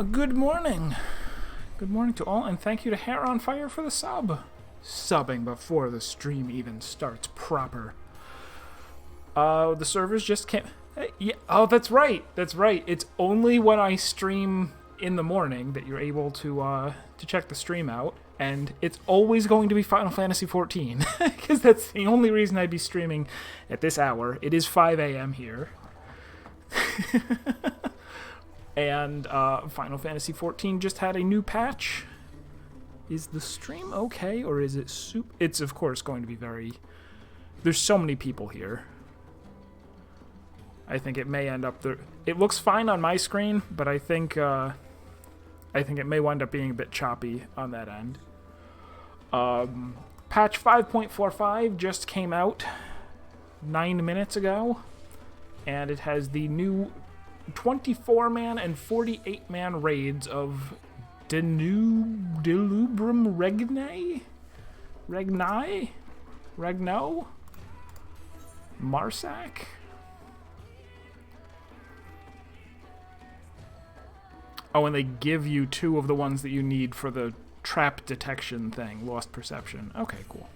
Good morning. Good morning to all, and thank you to Hair on Fire for the sub. Subbing before the stream even starts proper. The servers just can't... yeah, oh, that's right. That's right. It's only when I stream in the morning that you're able to check the stream out, and it's always going to be Final Fantasy XIV, because that's the only reason I'd be streaming at this hour. It is 5 a.m. here. And Final Fantasy XIV just had a new patch. Is the stream okay, or is it soup? It's, of course, going to be very... There's so many people here. I think it may end up there. It looks fine on my screen, but I think it may wind up being a bit choppy on that end. Patch 5.45 just came out 9 minutes ago, and it has the new 24-man and 48-man raids of Delubrum Reginae? Regno? Marsac? Oh, and they give you 2 of the ones that you need for the trap detection thing, Lost Perception. Okay, cool.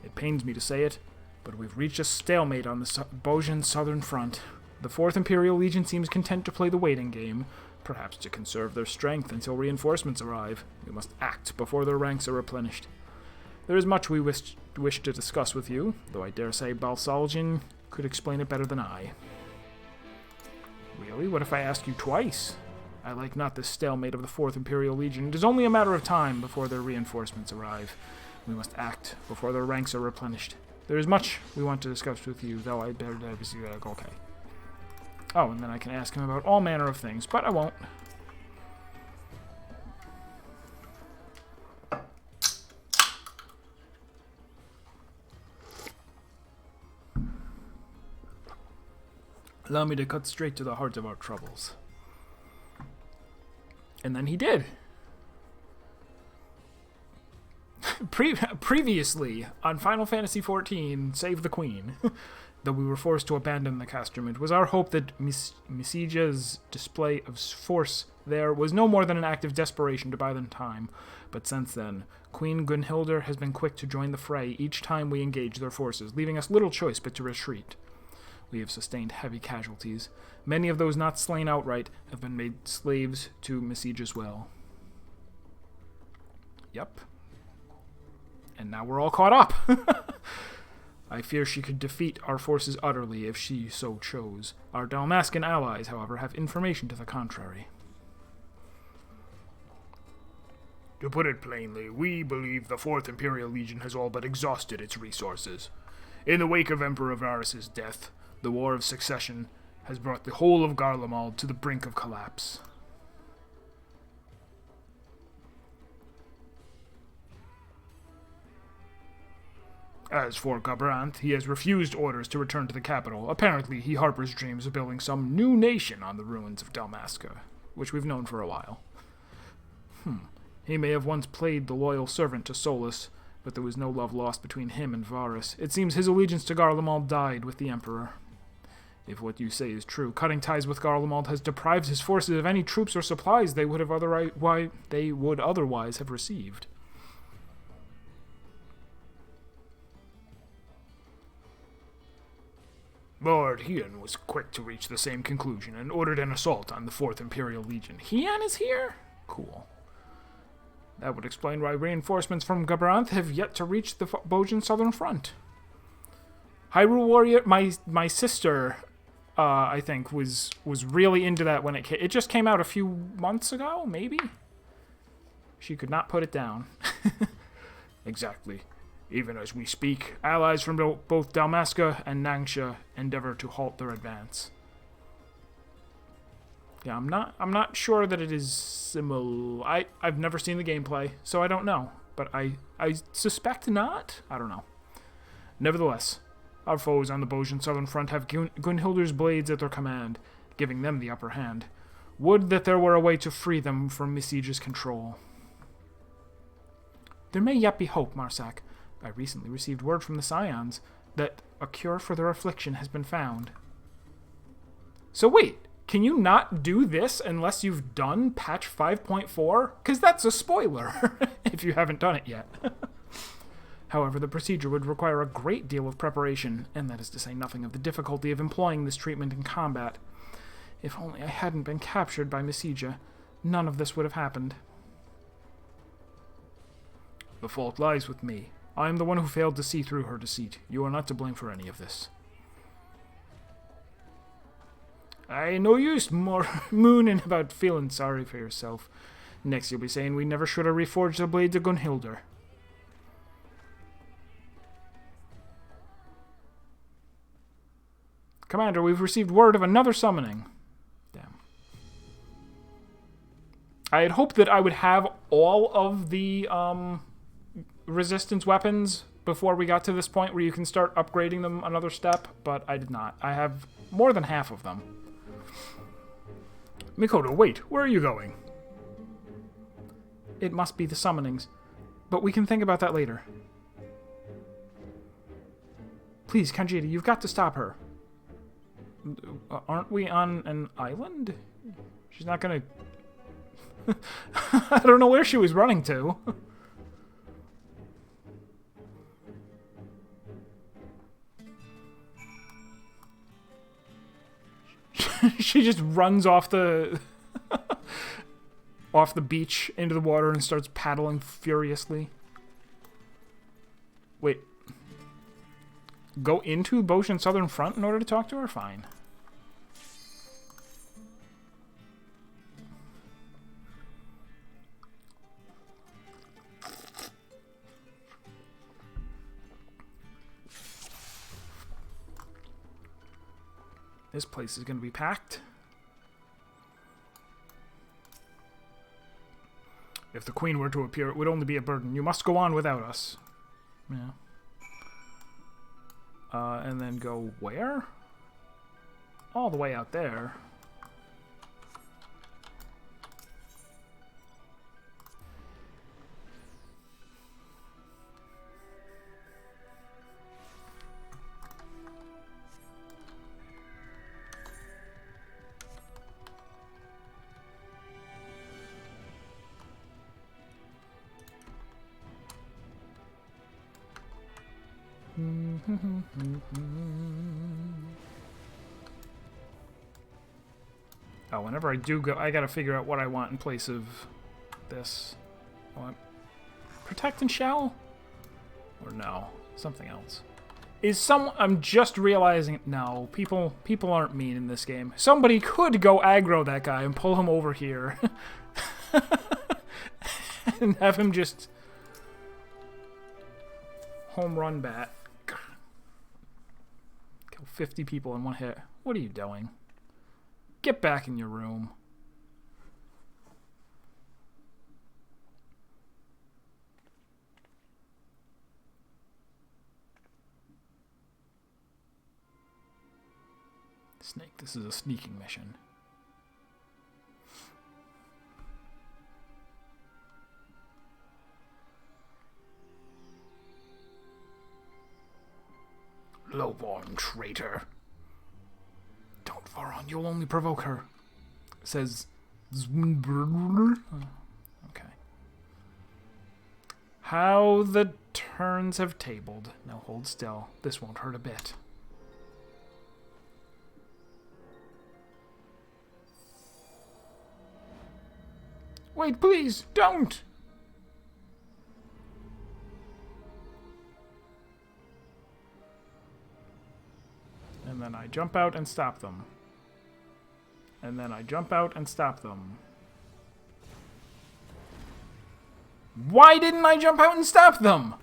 It pains me to say it, but we've reached a stalemate on the Bozjan southern front. The 4th Imperial Legion seems content to play the waiting game, perhaps to conserve their strength until reinforcements arrive. We must act before their ranks are replenished. There is much we wish to discuss with you, though I dare say Balsaljan could explain it better than I. Really? What if I ask you twice? I like not this stalemate of the 4th Imperial Legion. It is only a matter of time before their reinforcements arrive. We must act before their ranks are replenished. There is much we want to discuss with you, though I better see that. Okay. Oh, and then I can ask him about all manner of things, but I won't. Allow me to cut straight to the heart of our troubles. And then he did. Previously, on Final Fantasy XIV, Save the Queen, though we were forced to abandon the castrum, it was our hope that Misija's display of force there was no more than an act of desperation to buy them time. But since then, Queen Gunhildr has been quick to join the fray each time we engage their forces, leaving us little choice but to retreat. We have sustained heavy casualties. Many of those not slain outright have been made slaves to Misija's will. Yep. And now we're all caught up. I fear she could defeat our forces utterly if she so chose. Our Dalmascan allies, however, have information to the contrary. To put it plainly, we believe the 4th Imperial Legion has all but exhausted its resources. In the wake of Emperor Varus's death, the War of Succession has brought the whole of Garlemald to the brink of collapse. As for Gabranth, he has refused orders to return to the capital. Apparently, he harbors dreams of building some new nation on the ruins of Dalmasca, which we've known for a while. He may have once played the loyal servant to Solus, but there was no love lost between him and Varus. It seems his allegiance to Garlemald died with the Emperor. If what you say is true, cutting ties with Garlemald has deprived his forces of any troops or supplies they would otherwise have received. Lord Hian was quick to reach the same conclusion and ordered an assault on the 4th Imperial Legion. Hian is here? Cool. That would explain why reinforcements from Gabranth have yet to reach the Bozjan southern front. Hyrule Warrior, my sister, I think, was really into that when it came. It just came out a few months ago, maybe? She could not put it down. Exactly. Even as we speak, allies from both Dalmasca and Nangxia endeavor to halt their advance. Yeah, I'm not sure that it is similar. I've never seen the gameplay, so I don't know. But I suspect not? I don't know. Nevertheless, our foes on the Bozjan southern front have Gunhildr's blades at their command, giving them the upper hand. Would that there were a way to free them from Misija's control. There may yet be hope, Marsac. I recently received word from the Scions that a cure for their affliction has been found. So wait, Can you not do this unless you've done patch 5.4? Because that's a spoiler if you haven't done it yet. However, the procedure would require a great deal of preparation, and that is to say nothing of the difficulty of employing this treatment in combat. If only I hadn't been captured by Bozja, none of this would have happened. The fault lies with me. I am the one who failed to see through her deceit. You are not to blame for any of this. I no use more mooning about feeling sorry for yourself. Next you'll be saying we never should have reforged the blade to Gunhildr. Commander, we've received word of another summoning. Damn. I had hoped that I would have all of the resistance weapons before we got to this point where you can start upgrading them another step, but I did not. I have more than half of them. Mikoto, wait, where are you going? It must be the summonings, but we can think about that later. Please, Kanjita, you've got to stop her. Aren't we on an island? She's not gonna... I don't know where she was running to. She just runs off the off the beach into the water and starts paddling furiously. Wait. Go into Bozjan Southern Front in order to talk to her? Fine. This place is going to be packed. If the Queen were to appear, it would only be a burden. You must go on without us. Yeah. And then go where? All the way out there. Oh, whenever I do go, I gotta figure out what I want in place of this. I want Protect and shell? Or no, something else. Is some... I'm just realizing... No, people aren't mean in this game. Somebody could go aggro that guy and pull him over here. And have him just... home run bat. Kill 50 people in one hit. What are you doing? Get back in your room. Snake, this is a sneaking mission. lowborn traitor. Don't, Varon, you'll only provoke her. Says... Okay. How the turns have tabled. Now hold still. This won't hurt a bit. Wait, please, don't! And then I jump out and stop them. And then I jump out and stop them. Why didn't I jump out and stop them?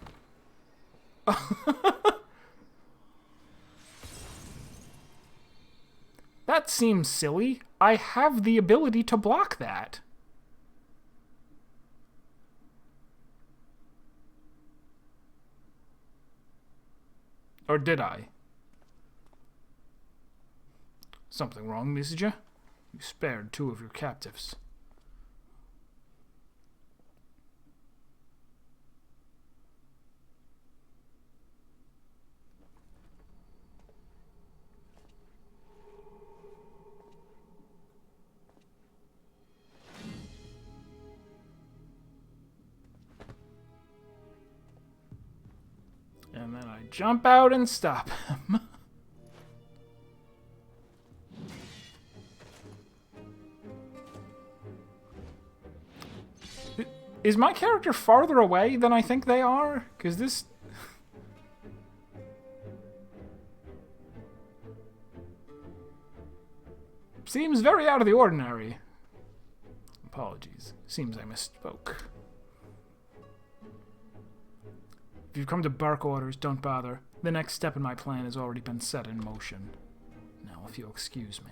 That seems silly. I have the ability to block that. Or did I? Something wrong, Bozja? You spared 2 of your captives. jump out and stop him. Is my character farther away than I think they are? Because this... seems very out of the ordinary. Apologies. Seems I misspoke. If you've come to bark orders, don't bother. The next step in my plan has already been set in motion. Now, if you'll excuse me.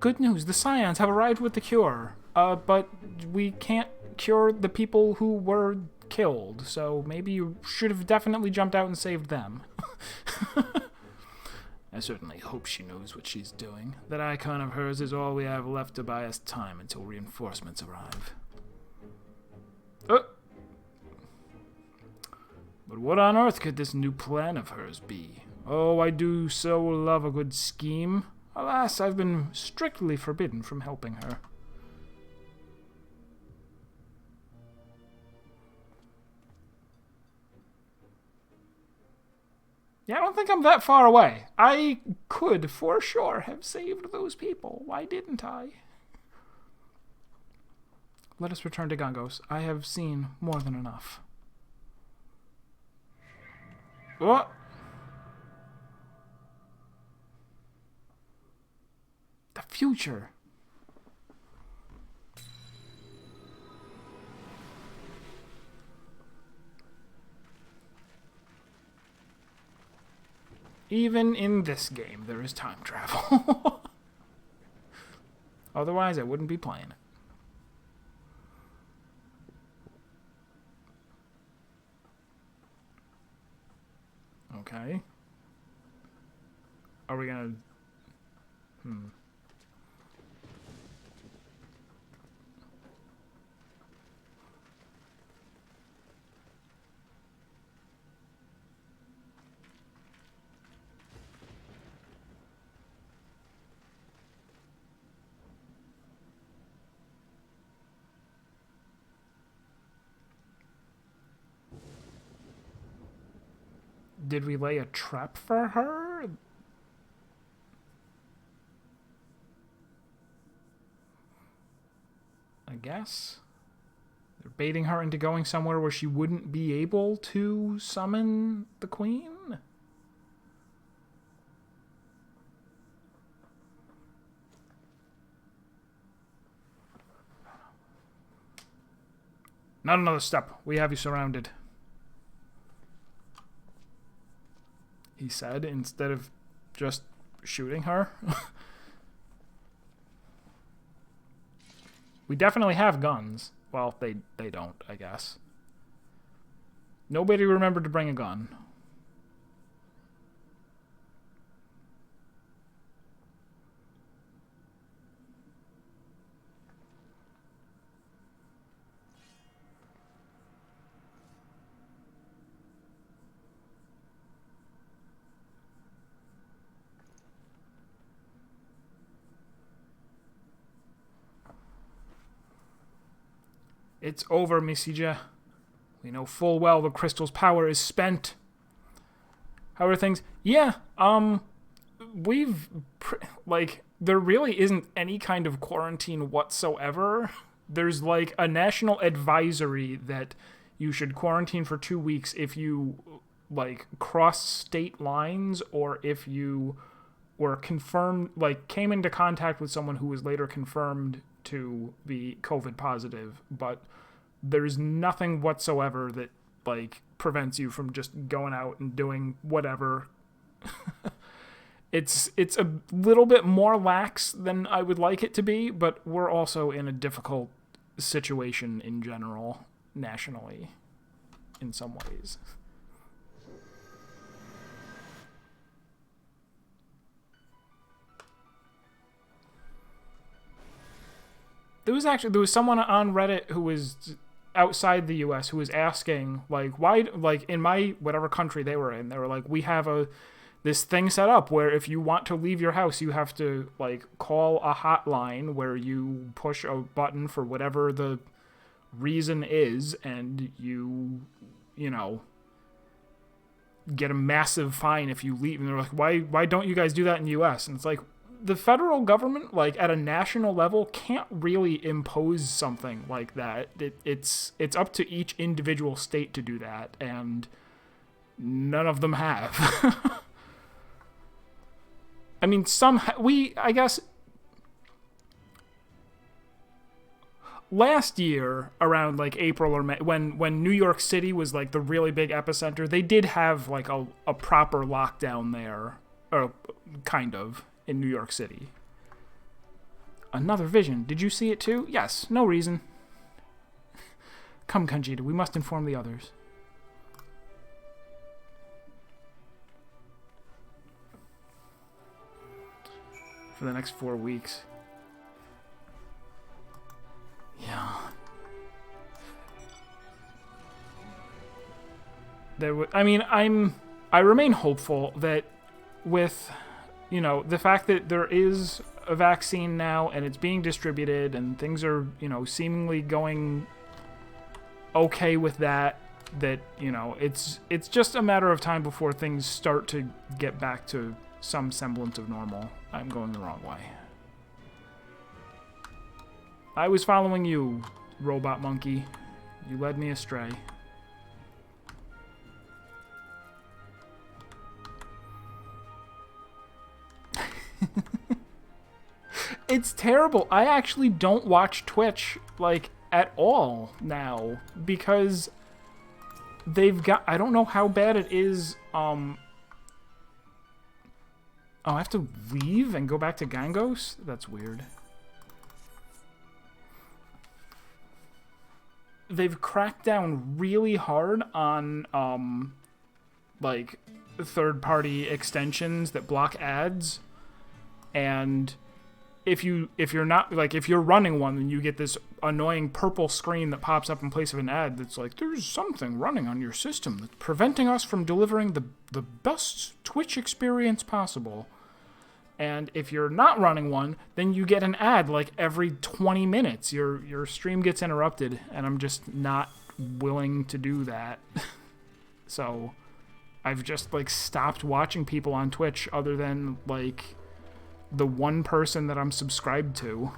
Good news, the Scions have arrived with the cure. But we can't cure the people who were killed, so maybe you should have definitely jumped out and saved them. I certainly hope she knows what she's doing. That icon of hers is all we have left to buy us time until reinforcements arrive. But what on earth could this new plan of hers be? Oh, I do so love a good scheme. Alas, I've been strictly forbidden from helping her. Yeah, I don't think I'm that far away. I could, for sure, have saved those people. Why didn't I? Let us return to Gangos. I have seen more than enough. What? The future. Even in this game, there is time travel. Otherwise, I wouldn't be playing it. Okay. Are we gonna... Did we lay a trap for her? I guess. They're baiting her into going somewhere where she wouldn't be able to summon the queen? Not another step. We have you surrounded. He said, instead of just shooting her. We definitely have guns. Well, they don't, I guess. Nobody remembered to bring a gun. It's over, Misija. We know full well the crystal's power is spent. How are things? Yeah, there really isn't any kind of quarantine whatsoever. There's, like, a national advisory that you should quarantine for 2 weeks if you, like, cross state lines or if you were confirmed, like, came into contact with someone who was later confirmed to be COVID positive, but there's nothing whatsoever that, like, prevents you from just going out and doing whatever. It's a little bit more lax than I would like it to be, but we're also in a difficult situation in general, nationally, in some ways. there was someone on Reddit who was outside the U.S. who was asking, like, why, like, in my whatever country they were in, they were like, we have this thing set up where if you want to leave your house, you have to, like, call a hotline where you push a button for whatever the reason is, and you know, get a massive fine if you leave. And they're like, why don't you guys do that in the U.S.? And it's like, the federal government, like, at a national level, can't really impose something like that. It's up to each individual state to do that, and none of them have. I mean, I guess, last year, around, like, April or May, when New York City was, like, the really big epicenter, they did have, like, a proper lockdown there, or kind of, in New York City. Another vision. Did you see it too? Yes. No reason. Come, Conchita, we must inform the others. For the next 4 weeks. Yeah. I remain hopeful that with, you know, the fact that there is a vaccine now and it's being distributed and things are, you know, seemingly going okay with that, you know, it's just a matter of time before things start to get back to some semblance of normal. I'm going the wrong way. I was following you, robot monkey. You led me astray. It's terrible. I actually don't watch Twitch, like, at all now, because they've got, I don't know how bad it is. Oh, I have to leave and go back to Gangos? That's weird. They've cracked down really hard on, like, third-party extensions that block ads, and if you're not, like, if you're running one, then you get this annoying purple screen that pops up in place of an ad that's like, there's something running on your system that's preventing us from delivering the best Twitch experience possible. And if you're not running one, then you get an ad like every 20 minutes. Your stream gets interrupted, and I'm just not willing to do that. So I've just, like, stopped watching people on Twitch other than, like, the one person that I'm subscribed to.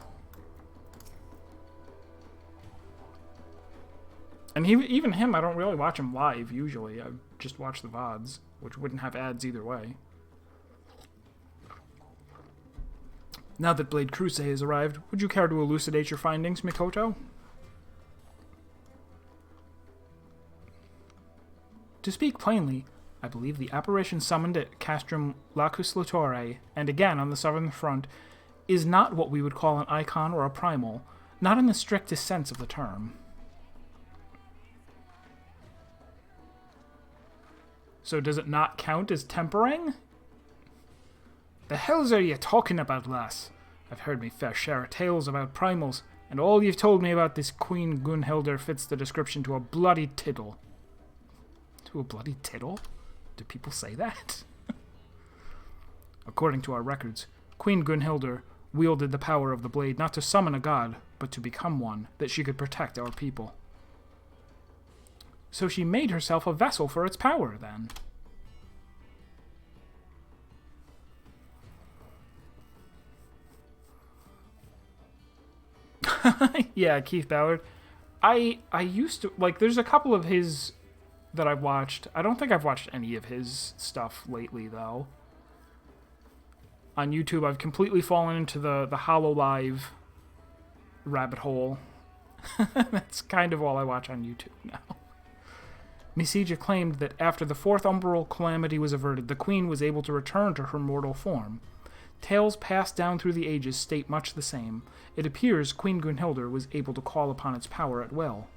And even him, I don't really watch him live, usually. I just watch the VODs, which wouldn't have ads either way. Now that Blade Crusade has arrived, would you care to elucidate your findings, Mikoto? To speak plainly, I believe the apparition summoned at Castrum Lacus Latore, and again on the southern front, is not what we would call an icon or a primal, not in the strictest sense of the term. So does it not count as tempering? The hells are you talking about, lass? I've heard me fair share of tales about primals, and all you've told me about this Queen Gunhildr fits the description to a bloody tittle. To a bloody tittle? Do people say that? According to our records, Queen Gunhildr wielded the power of the blade not to summon a god, but to become one, that she could protect our people. So she made herself a vessel for its power, then. Yeah, Keith Ballard. I used to, like, there's a couple of his that I've watched. I don't think I've watched any of his stuff lately, though. On YouTube, I've completely fallen into the HoloLive rabbit hole. That's kind of all I watch on YouTube now. Misija claimed that after the fourth umbral calamity was averted, the queen was able to return to her mortal form. Tales passed down through the ages state much the same. It appears Queen Gunhildr was able to call upon its power at will.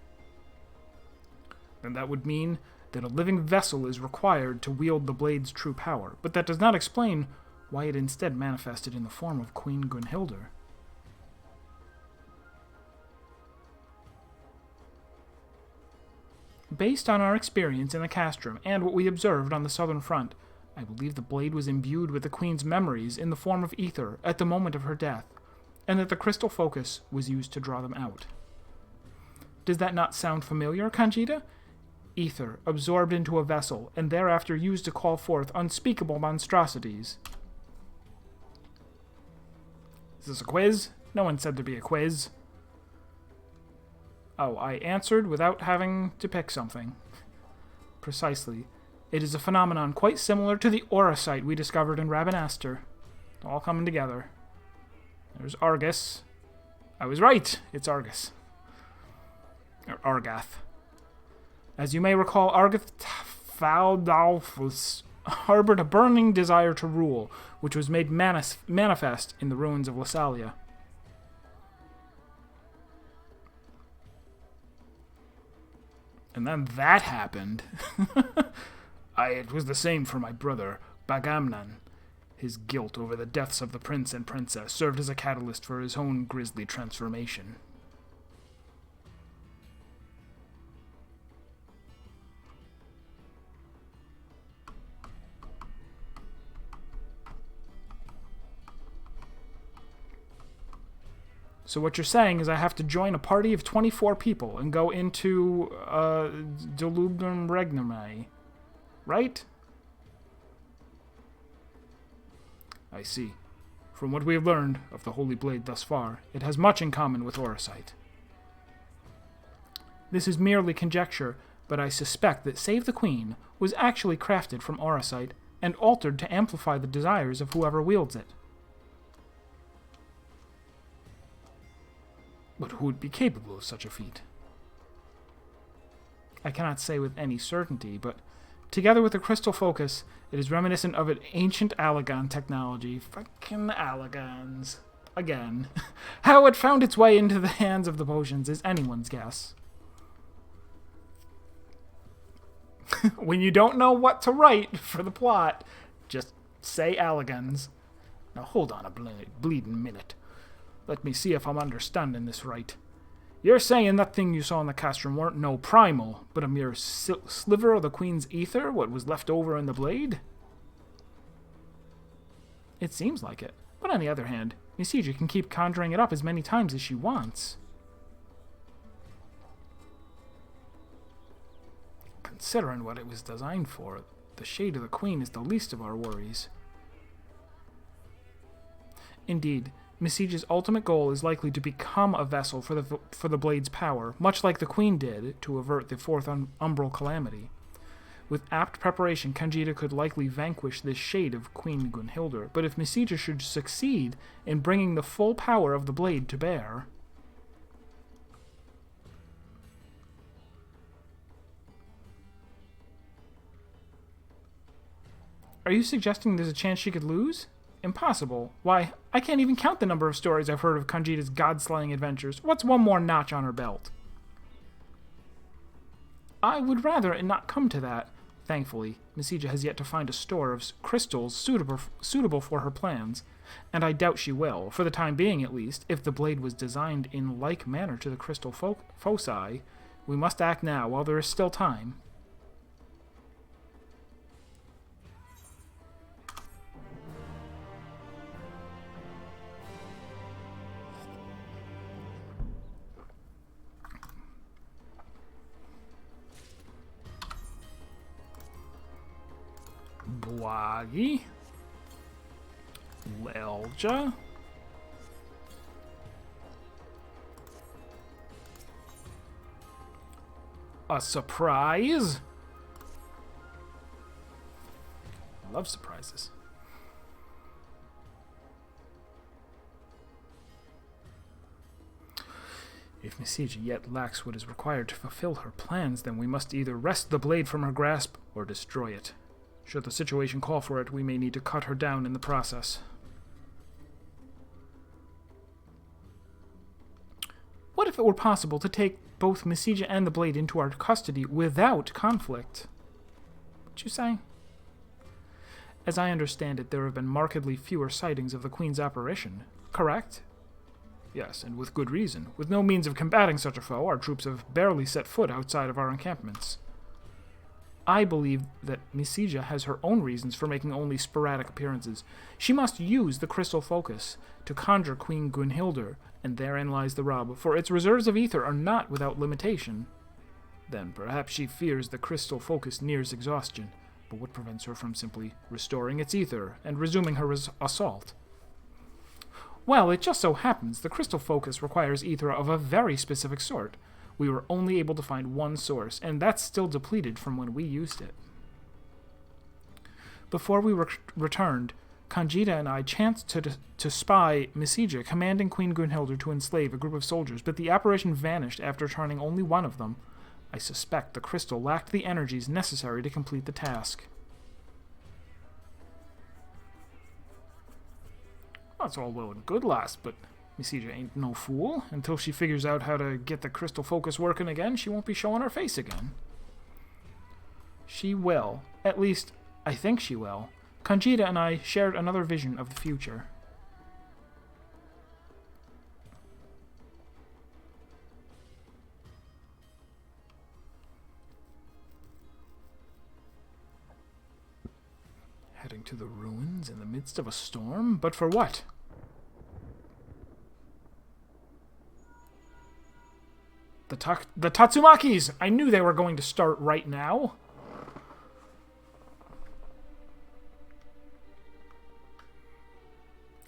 Then that would mean that a living vessel is required to wield the blade's true power, but that does not explain why it instead manifested in the form of Queen Gunhildr. Based on our experience in the castrum and what we observed on the southern front, I believe the blade was imbued with the Queen's memories in the form of ether at the moment of her death, and that the crystal focus was used to draw them out. Does that not sound familiar, Conchita? Ether, absorbed into a vessel, and thereafter used to call forth unspeakable monstrosities. Is this a quiz? No one said there'd be a quiz. Oh, I answered without having to pick something. Precisely. It is a phenomenon quite similar to the auracite we discovered in Rabanastre. All coming together. There's Argus. I was right. It's Argus. Or Argath. As you may recall, Argath Faldalfus harbored a burning desire to rule, which was made manifest in the ruins of Lassalia. And then that happened. It was the same for my brother, Bagamnan. His guilt over the deaths of the prince and princess served as a catalyst for his own grisly transformation. So what you're saying is I have to join a party of 24 people and go into Delubrum Reginae, right? I see. From what we have learned of the Holy Blade thus far, it has much in common with auracite. This is merely conjecture, but I suspect that Save the Queen was actually crafted from auracite and altered to amplify the desires of whoever wields it. But who would be capable of such a feat? I cannot say with any certainty, but together with the crystal focus, it is reminiscent of an ancient Allagan technology. Fucking Allagans. Again. How it found its way into the hands of the potions is anyone's guess. When you don't know what to write for the plot, just say Allagans. Now hold on a bleeding minute. Let me see if I'm understanding this right. You're saying that thing you saw in the castrum weren't no primal, but a mere sliver of the Queen's ether, what was left over in the blade? It seems like it. But on the other hand, Misija can keep conjuring it up as many times as she wants. Considering what it was designed for, the shade of the Queen is the least of our worries. Indeed, Misija's ultimate goal is likely to become a vessel for the blade's power, much like the Queen did to avert the fourth umbral calamity. With apt preparation, Conchita could likely vanquish this shade of Queen Gunhildr, but if Misija should succeed in bringing the full power of the blade to bear... Are you suggesting there's a chance she could lose? Impossible. Why, I can't even count the number of stories I've heard of Conchita's god-slaying adventures. What's one more notch on her belt? I would rather it not come to that. Thankfully, Misija has yet to find a store of crystals suitable for her plans, and I doubt she will, for the time being at least. If the blade was designed in like manner to the crystal foci, we must act now while there is still time. Bozja, Bozja, a surprise. I love surprises. If Misija yet lacks what is required to fulfill her plans, then we must either wrest the blade from her grasp or destroy it. Should the situation call for it, we may need to cut her down in the process. What if it were possible to take both Misija and the blade into our custody without conflict? What you say? As I understand it, there have been markedly fewer sightings of the Queen's apparition, correct? Yes, and with good reason. With no means of combating such a foe, our troops have barely set foot outside of our encampments. I believe that Misija has her own reasons for making only sporadic appearances. She must use the crystal focus to conjure Queen Gunhildr, and therein lies the rub, for its reserves of ether are not without limitation. Then perhaps she fears the crystal focus nears exhaustion, but what prevents her from simply restoring its ether and resuming her assault? Well, it just so happens the crystal focus requires ether of a very specific sort. We were only able to find one source, and that's still depleted from when we used it. Before we returned, Kanjita and I chanced to spy Misija commanding Queen Gunhildr to enslave a group of soldiers, but the apparition vanished after turning only one of them. I suspect the crystal lacked the energies necessary to complete the task. Well, that's all well and good, lass, but Misija ain't no fool. Until she figures out how to get the crystal focus working again, she won't be showing her face again. She will. At least, I think she will. Kanjita and I shared another vision of the future. Heading to the ruins in the midst of a storm? But for what? The Tatsumakis! I knew they were going to start right now.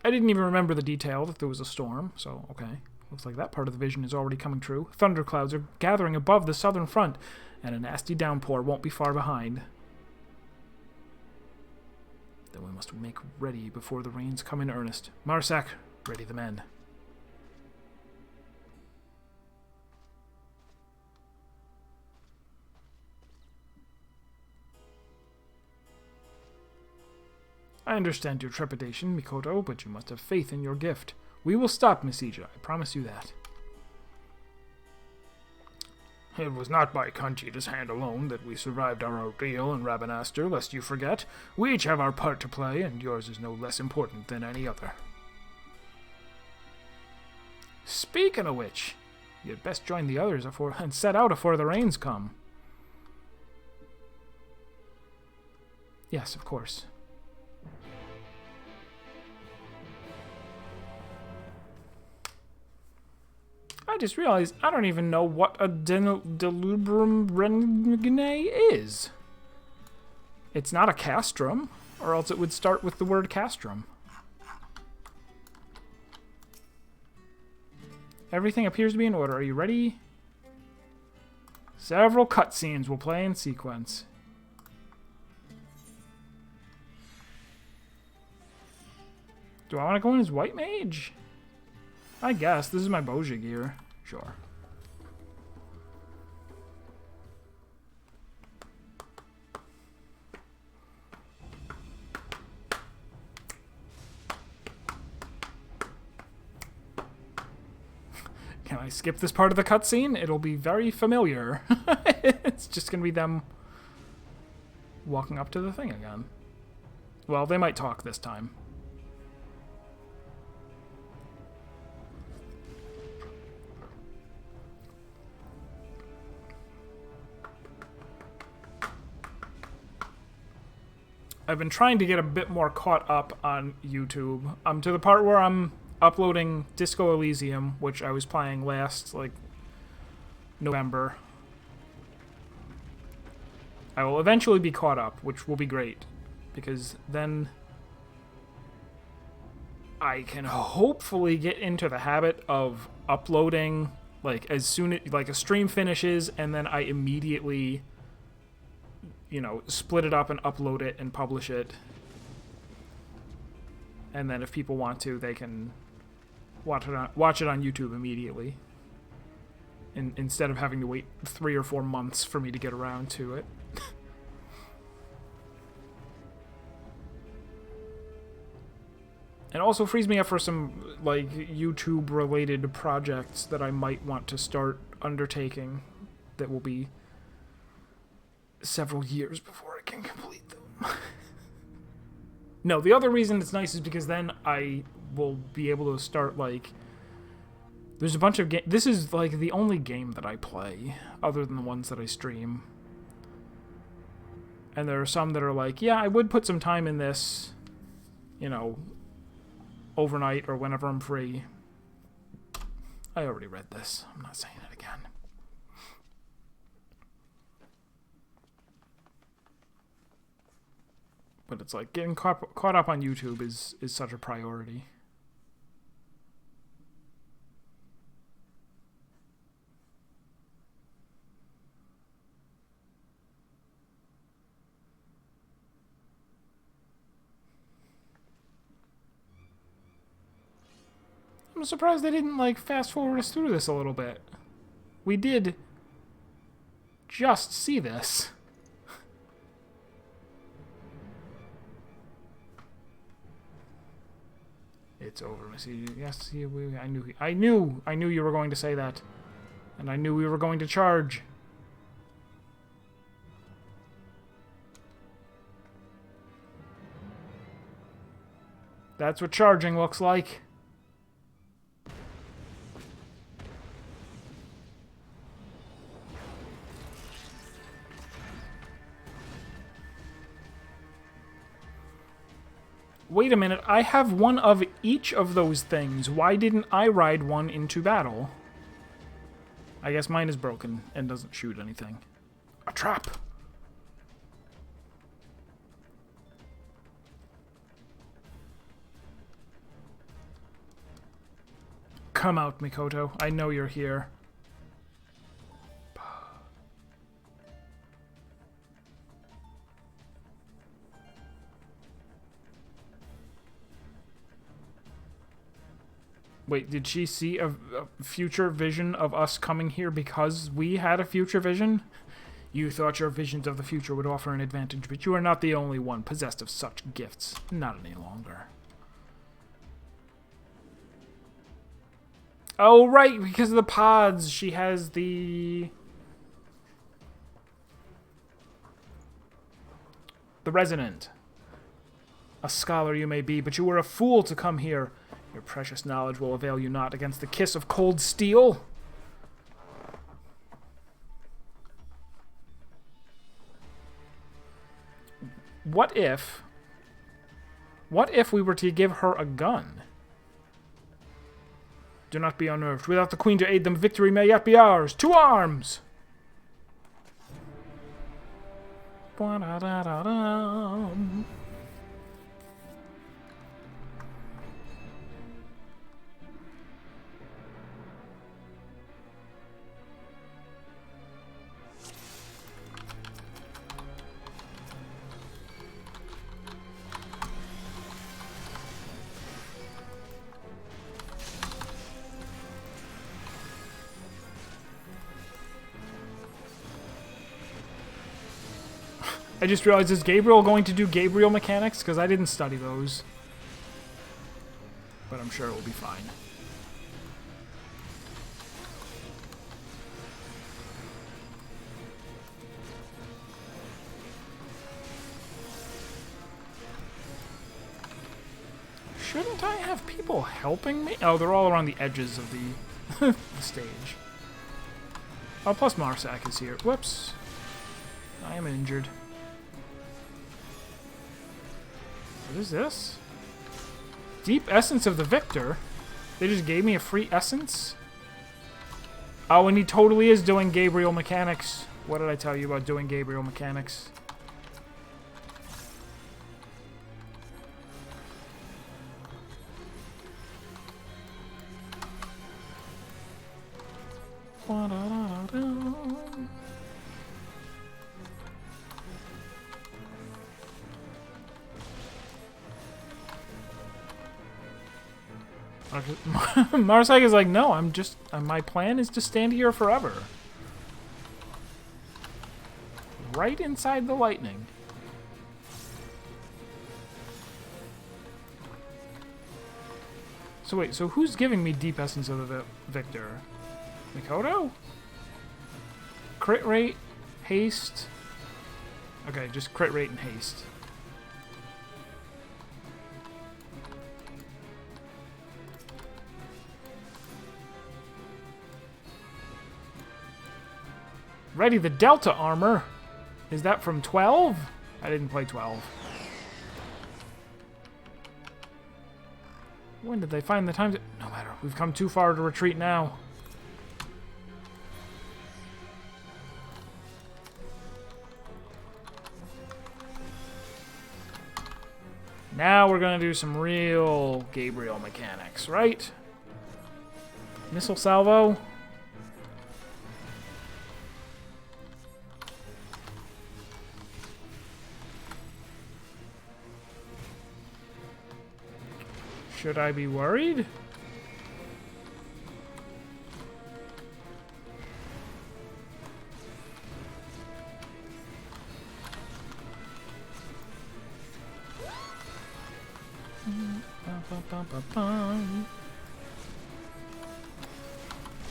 I didn't even remember the detail that there was a storm, so okay. Looks like that part of the vision is already coming true. Thunderclouds are gathering above the southern front, and a nasty downpour won't be far behind. Then we must make ready before the rains come in earnest. Marsak, ready the men. I understand your trepidation, Mikoto, but you must have faith in your gift. We will stop Misija, I promise you that. It was not by Kanjita's hand alone that we survived our ordeal in Rabanastre, lest you forget. We each have our part to play, and yours is no less important than any other. Speaking of which, you'd best join the others and set out afore the rains come. Yes, of course. I just realized I don't even know what a Delubrum Reginae is. It's not a castrum, or else it would start with the word castrum. Everything appears to be in order. Are you ready? Several cutscenes will play in sequence. Do I want to go in as White Mage? I guess. This is my Bozja gear. Sure. Can I skip this part of the cutscene? It'll be very familiar. It's just going to be them walking up to the thing again. Well, they might talk this time. I've been trying to get a bit more caught up on YouTube. I'm to the part where I'm uploading Disco Elysium, which I was playing last, November. I will eventually be caught up, which will be great, because then I can hopefully get into the habit of uploading, as soon as, a stream finishes, and then I immediately, split it up and upload it and publish it. And then if people want to, they can watch it on YouTube immediately. Instead of having to wait 3 or 4 months for me to get around to it. It also frees me up for some, YouTube-related projects that I might want to start undertaking that will be several years before I can complete them. No, the other reason it's nice is because then I will be able to start, there's a bunch of games. This is, the only game that I play, other than the ones that I stream. And there are some that are like, yeah, I would put some time in this, you know, overnight or whenever I'm free. I already read this. I'm not saying it again. But it's like getting caught up on YouTube is such a priority. I'm surprised they didn't, like, fast forward us through this a little bit. We did just see this. It's over, Missy. Yes, I knew you were going to say that. And I knew we were going to charge. That's what charging looks like. Wait a minute, I have one of each of those things. Why didn't I ride one into battle? I guess mine is broken and doesn't shoot anything. A trap! Come out, Mikoto. I know you're here. Wait, did she see a future vision of us coming here because we had a future vision? You thought your visions of the future would offer an advantage, but you are not the only one possessed of such gifts. Not any longer. Oh, right, because of the pods. She has the Resonant. A scholar you may be, but you were a fool to come here. Your precious knowledge will avail you not against the kiss of cold steel. What if we were to give her a gun? Do not be unnerved. Without the queen to aid them, victory may yet be ours. To arms! Ba-da-da-da-dum. I just realized, is Gabriel going to do Gabriel mechanics? Because I didn't study those. But I'm sure it will be fine. Shouldn't I have people helping me? Oh, they're all around the edges of the, the stage. Oh, plus Marsak is here. Whoops. I am injured. What is this? Deep Essence of the Victor? They just gave me a free essence? Oh, and he totally is doing Gabriel mechanics. What did I tell you about doing Gabriel mechanics? Marsak is like, no, I'm just, my plan is to stand here forever. Right inside the lightning. So wait, so who's giving me Deep Essence of the Victor? Mikoto? Crit rate, haste. Okay, just crit rate and haste. Ready the Delta armor. Is that from 12? I didn't play 12. When did they find the time to... No matter. We've come too far to retreat now. Now we're going to do some real Gabriel mechanics, right? Missile salvo. Should I be worried?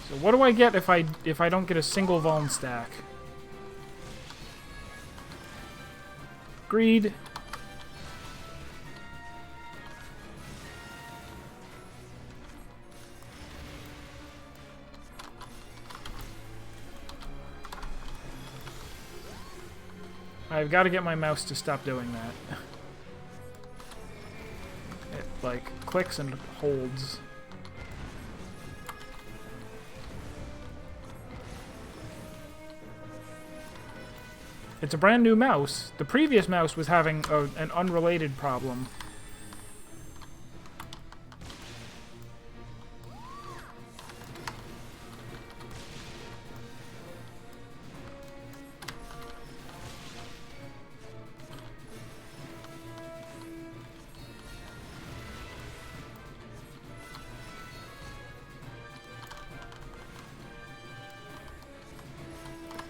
So what do I get if I don't get a single vuln stack? Greed. I've got to get my mouse to stop doing that. It, like, clicks and holds. It's a brand new mouse. The previous mouse was having an unrelated problem.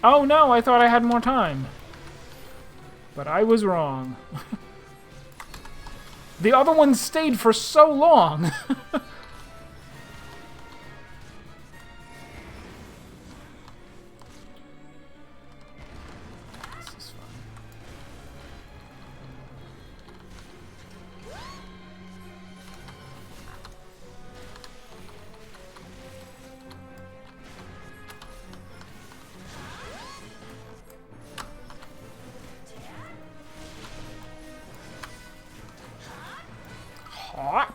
Oh no, I thought I had more time. But I was wrong. The other one stayed for so long. This is fun. Hop.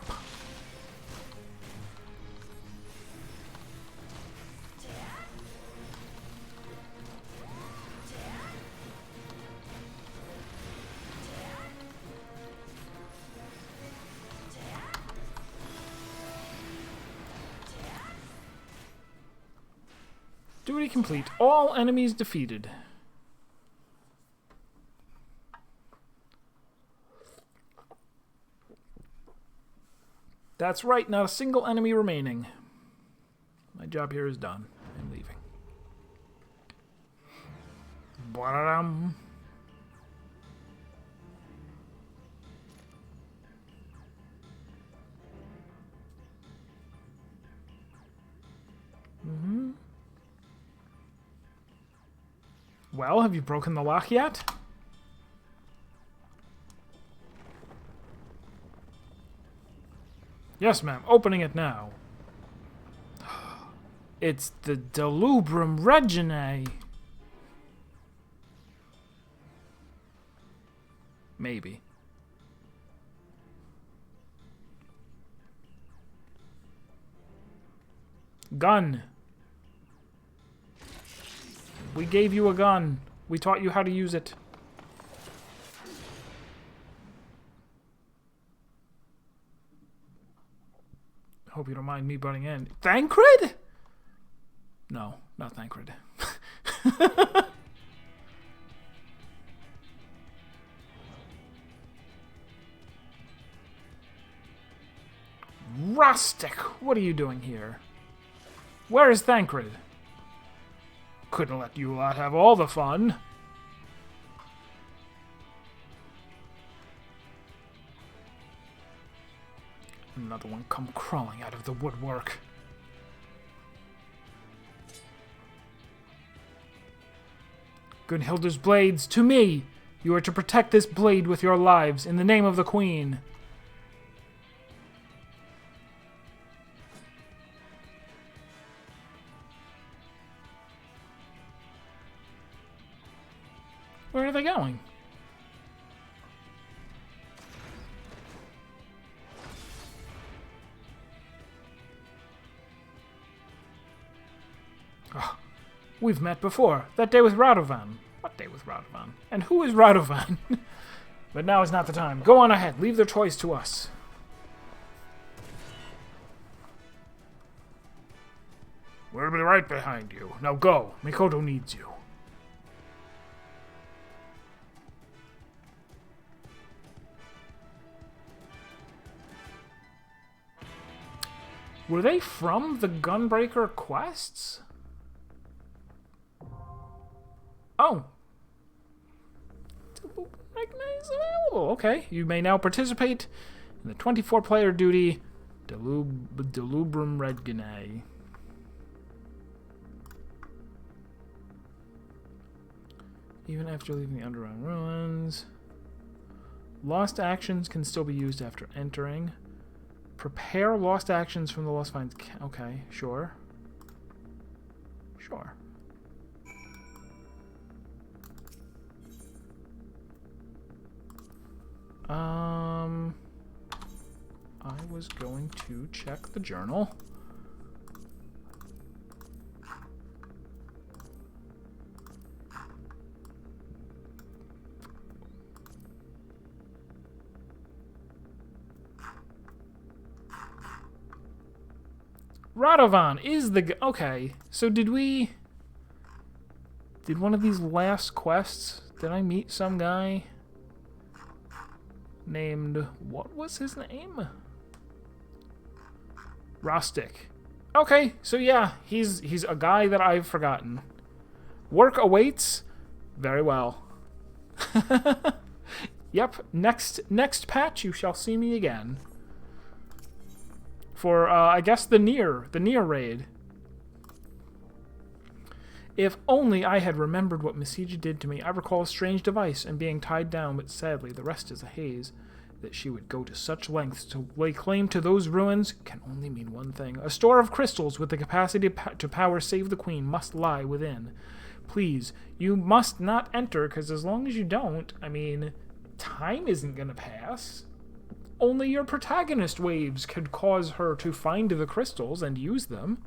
Duty complete. All enemies defeated. That's right, not a single enemy remaining. My job here is done. I'm leaving. Ba-da-dum. Mm-hmm. Well, have you broken the lock yet? Yes, ma'am. Opening it now. It's the Delubrum Reginae. Maybe. Gun. We gave you a gun. We taught you how to use it. Hope you don't mind me butting in. Thancred? No, not Thancred. Rustic, what are you doing here? Where is Thancred? Couldn't let you lot have all the fun. Another one come crawling out of the woodwork. Gunhilda's blades, to me! You are to protect this blade with your lives, in the name of the Queen. Where are they going? Oh, we've met before. That day with Radovan. What day with Radovan? And who is Radovan? But now is not the time. Go on ahead. Leave their toys to us. We'll be right behind you. Now go. Mikoto needs you. Were they from the Gunbreaker quests? Oh. Delubrum Reginae is available. Okay. You may now participate in the 24-player duty Delubrum Reginae. Even after leaving the underground ruins. Lost actions can still be used after entering. Prepare lost actions from the lost finds. Okay, sure. Sure. I was going to check the journal. Radovan is the... Okay, so did one of these last quests, did I meet some guy named... What was his name? Rostic. Okay, so yeah, he's a guy that I've forgotten. Work awaits? Very well. Yep, next patch you shall see me again. For, I guess, the near raid. If only I had remembered what Masija did to me. I recall a strange device and being tied down, but sadly the rest is a haze. That she would go to such lengths to lay claim to those ruins can only mean one thing. A store of crystals with the capacity to power Save the Queen must lie within. Please, you must not enter, because as long as you don't, I mean, time isn't going to pass. Only your protagonist waves could cause her to find the crystals and use them.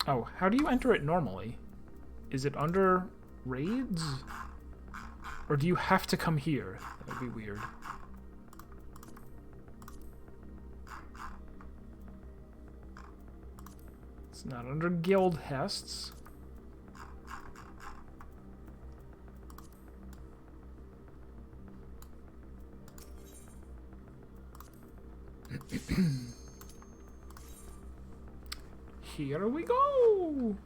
Oh, how do you enter it normally? Is it under raids? Or do you have to come here? That would be weird. It's not under guild hests. Here we go!